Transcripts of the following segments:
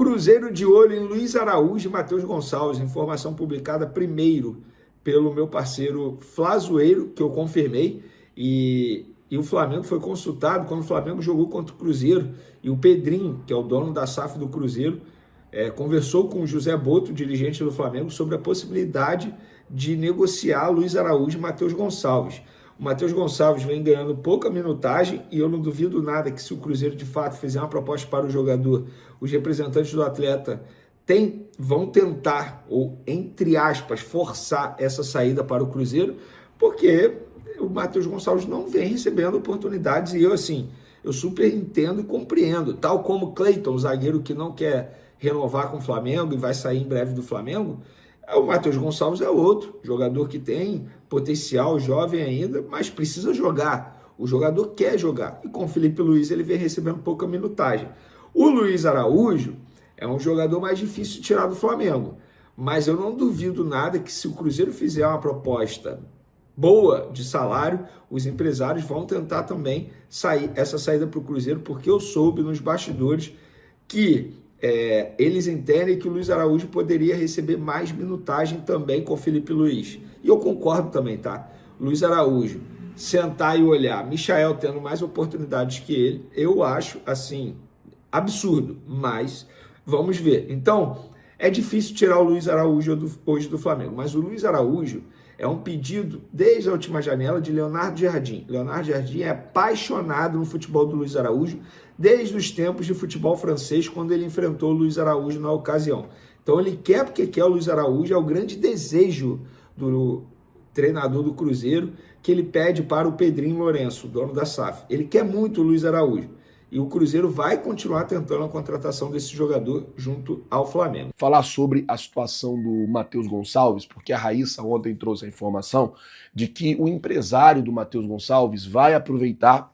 Cruzeiro de olho em Luiz Araújo e Matheus Gonçalves, informação publicada primeiro pelo meu parceiro Flazoeiro, que eu confirmei, e o Flamengo foi consultado quando o Flamengo jogou contra o Cruzeiro, e o Pedrinho, que é o dono da SAF do Cruzeiro, conversou com o José Boto, dirigente do Flamengo, sobre a possibilidade de negociar Luiz Araújo e Matheus Gonçalves. O Matheus Gonçalves vem ganhando pouca minutagem e eu não duvido nada que, se o Cruzeiro de fato fizer uma proposta para o jogador, os representantes do atleta vão tentar, ou entre aspas, forçar essa saída para o Cruzeiro, porque o Matheus Gonçalves não vem recebendo oportunidades e eu super entendo e compreendo, tal como o Cleiton, o zagueiro que não quer renovar com o Flamengo e vai sair em breve do Flamengo. O Matheus Gonçalves é outro jogador que tem potencial, jovem ainda, mas precisa jogar. O jogador quer jogar. E com o Felipe Luiz ele vem recebendo pouca minutagem. O Luiz Araújo é um jogador mais difícil de tirar do Flamengo. Mas eu não duvido nada que, se o Cruzeiro fizer uma proposta boa de salário, os empresários vão tentar também essa saída para o Cruzeiro, porque eu soube nos bastidores que eles entendem que o Luiz Araújo poderia receber mais minutagem também com o Felipe Luiz. E eu concordo também, tá? Luiz Araújo, sentar e olhar, Michael tendo mais oportunidades que ele, eu acho, assim, absurdo, mas vamos ver. Então, é difícil tirar o Luiz Araújo hoje do Flamengo, mas o Luiz Araújo é um pedido desde a última janela de Leonardo Jardim. Leonardo Jardim é apaixonado no futebol do Luiz Araújo desde os tempos de futebol francês, quando ele enfrentou o Luiz Araújo na ocasião. Então ele quer porque quer o Luiz Araújo, é o grande desejo do treinador do Cruzeiro, que ele pede para o Pedrinho Lourenço, dono da SAF. Ele quer muito o Luiz Araújo. E o Cruzeiro vai continuar tentando a contratação desse jogador junto ao Flamengo. Falar sobre a situação do Matheus Gonçalves, porque a Raíssa ontem trouxe a informação de que o empresário do Matheus Gonçalves vai aproveitar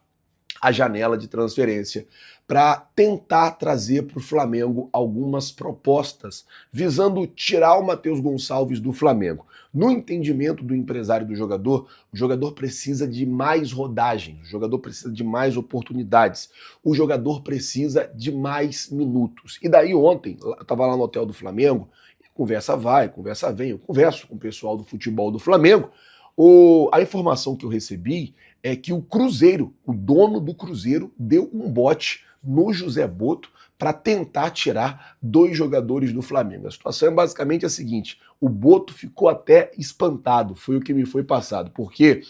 a janela de transferência para tentar trazer para o Flamengo algumas propostas visando tirar o Matheus Gonçalves do Flamengo. No entendimento do empresário do jogador, o jogador precisa de mais rodagem, o jogador precisa de mais oportunidades, o jogador precisa de mais minutos. E daí ontem, eu estava lá no hotel do Flamengo, conversa vai, conversa vem, eu converso com o pessoal do futebol do Flamengo. A informação que eu recebi é que o Cruzeiro, o dono do Cruzeiro, deu um bote no José Boto para tentar tirar 2 jogadores do Flamengo. A situação é basicamente a seguinte: o Boto ficou até espantado, foi o que me foi passado, porque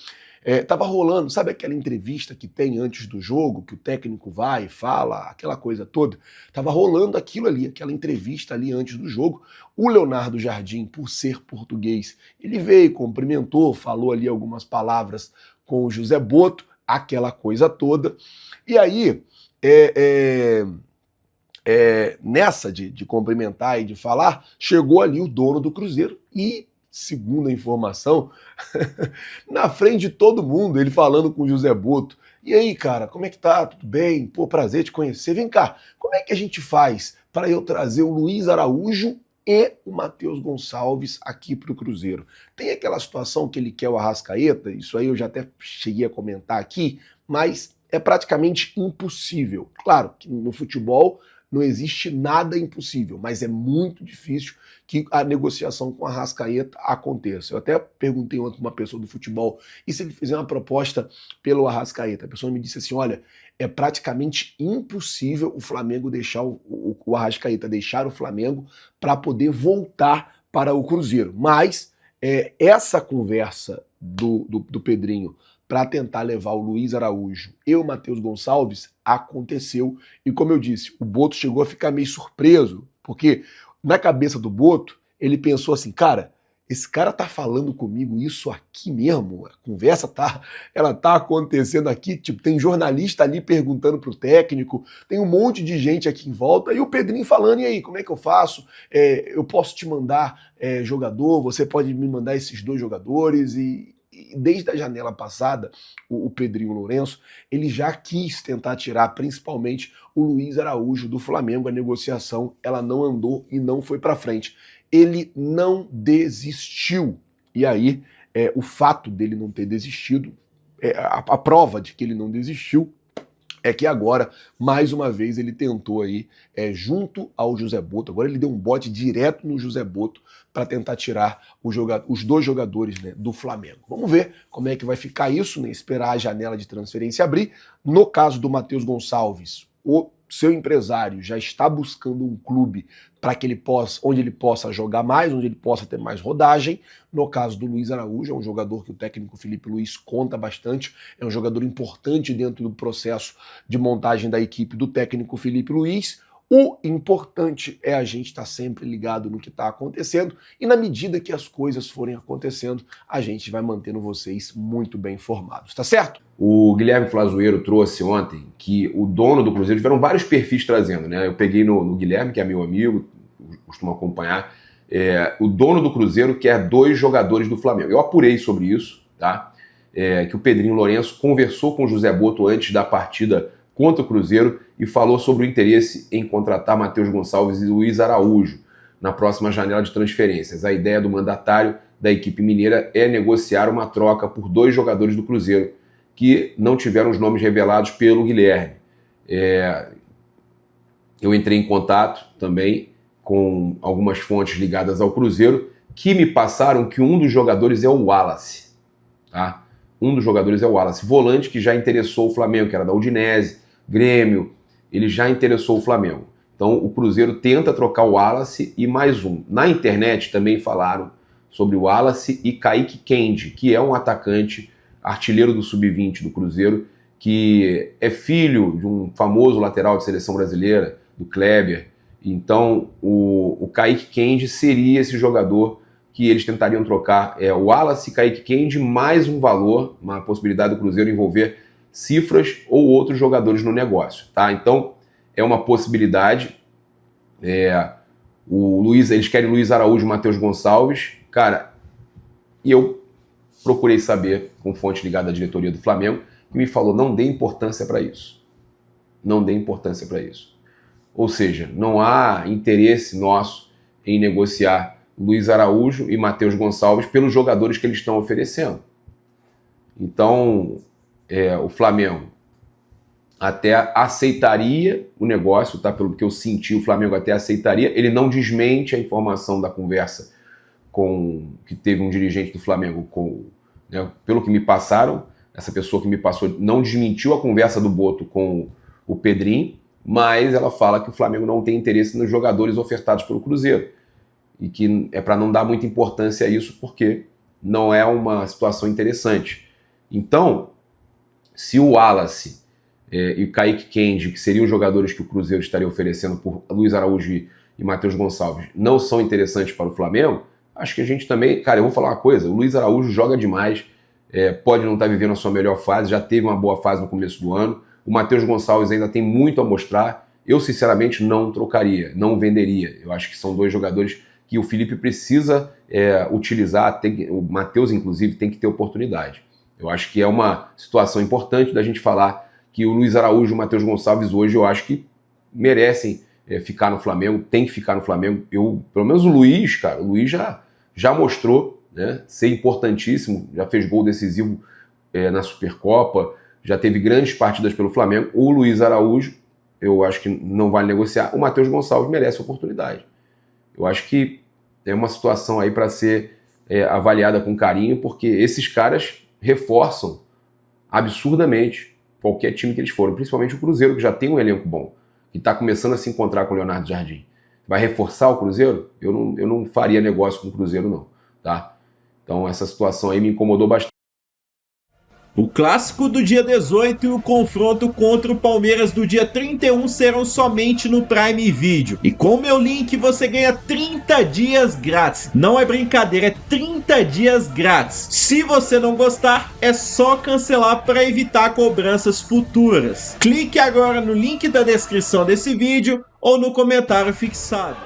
tava rolando, sabe aquela entrevista que tem antes do jogo, que o técnico vai e fala, aquela coisa toda? Tava rolando aquilo ali, aquela entrevista ali antes do jogo. O Leonardo Jardim, por ser português, ele veio, cumprimentou, falou ali algumas palavras com o José Boto, aquela coisa toda. E aí, nessa de cumprimentar e de falar, chegou ali o dono do Cruzeiro e, segundo a informação, na frente de todo mundo, ele falando com o José Boto: e aí, cara, como é que tá? Tudo bem? Pô, prazer te conhecer. Vem cá, como é que a gente faz para eu trazer o Luiz Araújo e o Matheus Gonçalves aqui para o Cruzeiro? Tem aquela situação que ele quer o Arrascaeta, isso aí eu já até cheguei a comentar aqui, mas é praticamente impossível. Claro que no futebol não existe nada impossível, mas é muito difícil que a negociação com a Arrascaeta aconteça. Eu até perguntei ontem para uma pessoa do futebol, e se ele fizer uma proposta pelo Arrascaeta? A pessoa me disse assim: olha, é praticamente impossível o Flamengo deixar o Arrascaeta deixar o Flamengo para poder voltar para o Cruzeiro. Mas essa conversa do Pedrinho para tentar levar o Luiz Araújo e o Matheus Gonçalves aconteceu. E como eu disse, o Boto chegou a ficar meio surpreso, porque na cabeça do Boto, ele pensou assim: cara, esse cara tá falando comigo isso aqui mesmo? A conversa ela tá acontecendo aqui, tipo, tem jornalista ali perguntando pro técnico, tem um monte de gente aqui em volta, e o Pedrinho falando: e aí, como é que eu faço? Eu posso te mandar jogador, você pode me mandar esses 2 jogadores, e desde a janela passada, o Pedrinho Lourenço, ele já quis tentar tirar principalmente o Luiz Araújo do Flamengo. A negociação, ela não andou e não foi para frente. Ele não desistiu. E aí, o fato dele não ter desistido, a prova de que ele não desistiu é que agora, mais uma vez, ele tentou aí, junto ao José Botto, agora ele deu um bote direto no José Botto para tentar tirar os dois jogadores, né, do Flamengo. Vamos ver como é que vai ficar isso, né, esperar a janela de transferência abrir. No caso do Matheus Gonçalves, o seu empresário já está buscando um clube para que onde ele possa jogar mais, onde ele possa ter mais rodagem. No caso do Luiz Araújo, é um jogador que o técnico Felipe Luiz conta bastante, é um jogador importante dentro do processo de montagem da equipe do técnico Felipe Luiz. O importante é a gente estar sempre ligado no que está acontecendo e na medida que as coisas forem acontecendo, a gente vai mantendo vocês muito bem informados, tá certo? O Guilherme Flazueiro trouxe ontem que o dono do Cruzeiro, tiveram vários perfis trazendo, né? Eu peguei no Guilherme, que é meu amigo, costumo acompanhar, o dono do Cruzeiro quer 2 jogadores do Flamengo. Eu apurei sobre isso, tá? Que o Pedrinho Lourenço conversou com o José Botto antes da partida contra o Cruzeiro e falou sobre o interesse em contratar Matheus Gonçalves e Luiz Araújo na próxima janela de transferências. A ideia do mandatário da equipe mineira é negociar uma troca por 2 jogadores do Cruzeiro que não tiveram os nomes revelados pelo Guilherme. Eu entrei em contato também com algumas fontes ligadas ao Cruzeiro que me passaram que um dos jogadores é o Wallace. Tá? Um dos jogadores é o Wallace, volante que já interessou o Flamengo, que era da Udinese, Grêmio, ele já interessou o Flamengo. Então o Cruzeiro tenta trocar o Wallace e mais um. Na internet também falaram sobre o Wallace e Kaique Kendi, que é um atacante artilheiro do Sub-20 do Cruzeiro, que é filho de um famoso lateral de seleção brasileira, do Kleber. Então o Kaique Kendi seria esse jogador que eles tentariam trocar. O Wallace e Kaique Kendi mais um valor, uma possibilidade do Cruzeiro envolver cifras ou outros jogadores no negócio, tá? Então é uma possibilidade. Eles querem Luiz Araújo e Matheus Gonçalves, cara, e eu procurei saber com fonte ligada à diretoria do Flamengo, que me falou, não dê importância para isso. Não dê importância para isso. Ou seja, não há interesse nosso em negociar Luiz Araújo e Matheus Gonçalves pelos jogadores que eles estão oferecendo. Então, o Flamengo até aceitaria o negócio, tá? Pelo que eu senti, o Flamengo até aceitaria. Ele não desmente a informação da conversa que teve um dirigente do Flamengo né, pelo que me passaram, essa pessoa que me passou não desmentiu a conversa do Botto com o Pedrinho, mas ela fala que o Flamengo não tem interesse nos jogadores ofertados pelo Cruzeiro e que é para não dar muita importância a isso porque não é uma situação interessante. Então, se o Wallace e o Kaique Kendi, que seriam os jogadores que o Cruzeiro estaria oferecendo por Luiz Araújo e Matheus Gonçalves, não são interessantes para o Flamengo, acho que a gente também... Cara, eu vou falar uma coisa, o Luiz Araújo joga demais, pode não estar vivendo a sua melhor fase, já teve uma boa fase no começo do ano, o Matheus Gonçalves ainda tem muito a mostrar, eu sinceramente não trocaria, não venderia, eu acho que são 2 jogadores que o Felipe precisa utilizar, o Matheus inclusive tem que ter oportunidade. Eu acho que é uma situação importante da gente falar que o Luiz Araújo e o Matheus Gonçalves hoje eu acho que merecem ficar no Flamengo, tem que ficar no Flamengo. Pelo menos o Luiz, cara, o Luiz já mostrou, né, ser importantíssimo, já fez gol decisivo na Supercopa, já teve grandes partidas pelo Flamengo. O Luiz Araújo, eu acho que não vale negociar. O Matheus Gonçalves merece oportunidade. Eu acho que é uma situação aí para ser avaliada com carinho, porque esses caras reforçam absurdamente qualquer time que eles forem, principalmente o Cruzeiro, que já tem um elenco bom, que está começando a se encontrar com o Leonardo Jardim. Vai reforçar o Cruzeiro? Eu não faria negócio com o Cruzeiro, não. Tá? Então essa situação aí me incomodou bastante. O clássico do dia 18 e o confronto contra o Palmeiras do dia 31 serão somente no Prime Video. E com o meu link você ganha 30 dias grátis. Não é brincadeira, é 30 dias grátis. Se você não gostar, é só cancelar para evitar cobranças futuras. Clique agora no link da descrição desse vídeo ou no comentário fixado.